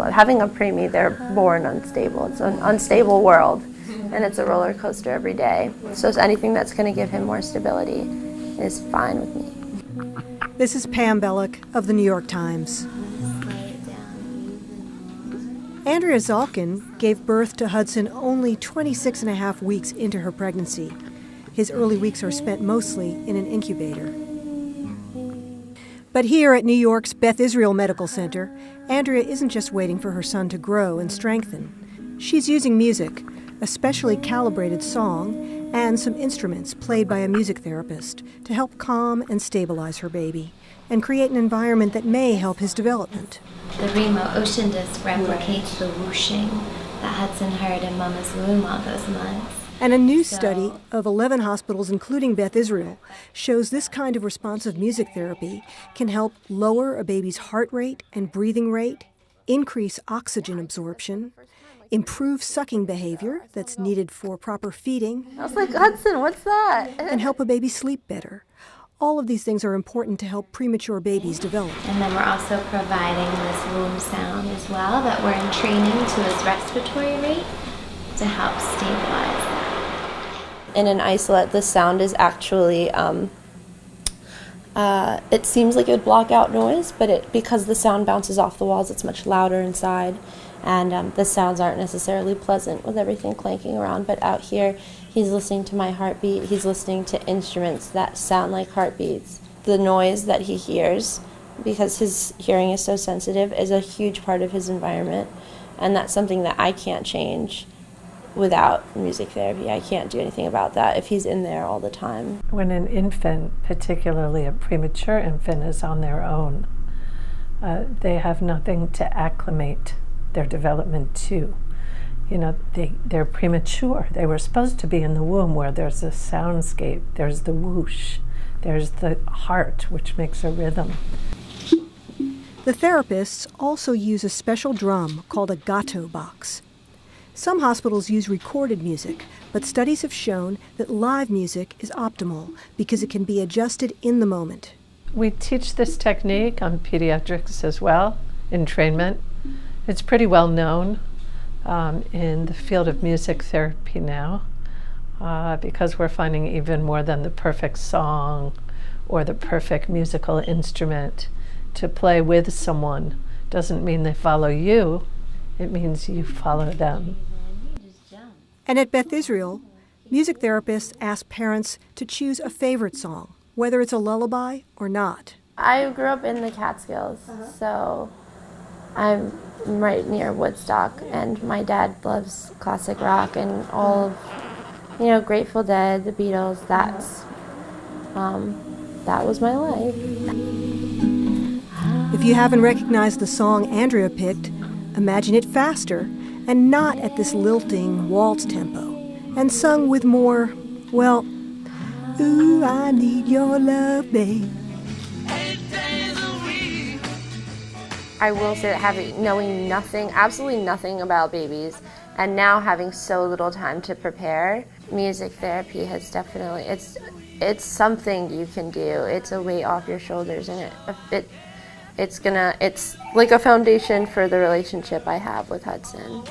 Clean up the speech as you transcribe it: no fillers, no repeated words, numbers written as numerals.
Having a preemie, they're born unstable. It's an unstable world, and it's a roller coaster every day. So anything that's going to give him more stability is fine with me. This is Pam Bellick of the New York Times. Andrea Zalkin gave birth to Hudson only 26 and a half weeks into her pregnancy. His early weeks are spent mostly in an incubator. But here at New York's Beth Israel Medical Center, Andrea isn't just waiting for her son to grow and strengthen. She's using music, a specially calibrated song, and some instruments played by a music therapist to help calm and stabilize her baby and create an environment that may help his development. The Remo Ocean Disc replicates the whooshing that Hudson heard in Mama's womb all those months. And a new study of 11 hospitals, including Beth Israel, shows this kind of responsive music therapy can help lower a baby's heart rate and breathing rate, increase oxygen absorption, improve sucking behavior that's needed for proper feeding. I was like, Hudson, what's that? And help a baby sleep better. All of these things are important to help premature babies develop. And then we're also providing this womb sound as well that we're in training to his respiratory rate to help stabilize that. In an isolate, the sound is actually, it seems like it would block out noise, but because the sound bounces off the walls, it's much louder inside. And the sounds aren't necessarily pleasant with everything clanking around. But out here, he's listening to my heartbeat. He's listening to instruments that sound like heartbeats. The noise that he hears, because his hearing is so sensitive, is a huge part of his environment. And that's something that I can't change without music therapy. I can't do anything about that if he's in there all the time. When an infant, particularly a premature infant, is on their own, they have nothing to acclimate their development to. You know, they're premature. They were supposed to be in the womb where there's a soundscape, there's the whoosh, there's the heart, which makes a rhythm. The therapists also use a special drum called a gato box. Some hospitals use recorded music, but studies have shown that live music is optimal because it can be adjusted in the moment. We teach this technique on pediatrics as well, in trainment. It's pretty well known in the field of music therapy now because we're finding even more than the perfect song or the perfect musical instrument to play with someone doesn't mean they follow you, it means you follow them. And at Beth Israel, music therapists ask parents to choose a favorite song, whether it's a lullaby or not. I grew up in the Catskills, so I'm right near Woodstock, and my dad loves classic rock and all of, Grateful Dead, the Beatles. That was my life. If you haven't recognized the song Andrea picked, imagine it faster and not at this lilting waltz tempo, and sung with more, well, ooh, I need your love, babe. I will say that knowing nothing, absolutely nothing about babies, and now having so little time to prepare, music therapy has definitely, it's something you can do. It's a weight off your shoulders, and it's like a foundation for the relationship I have with Hudson.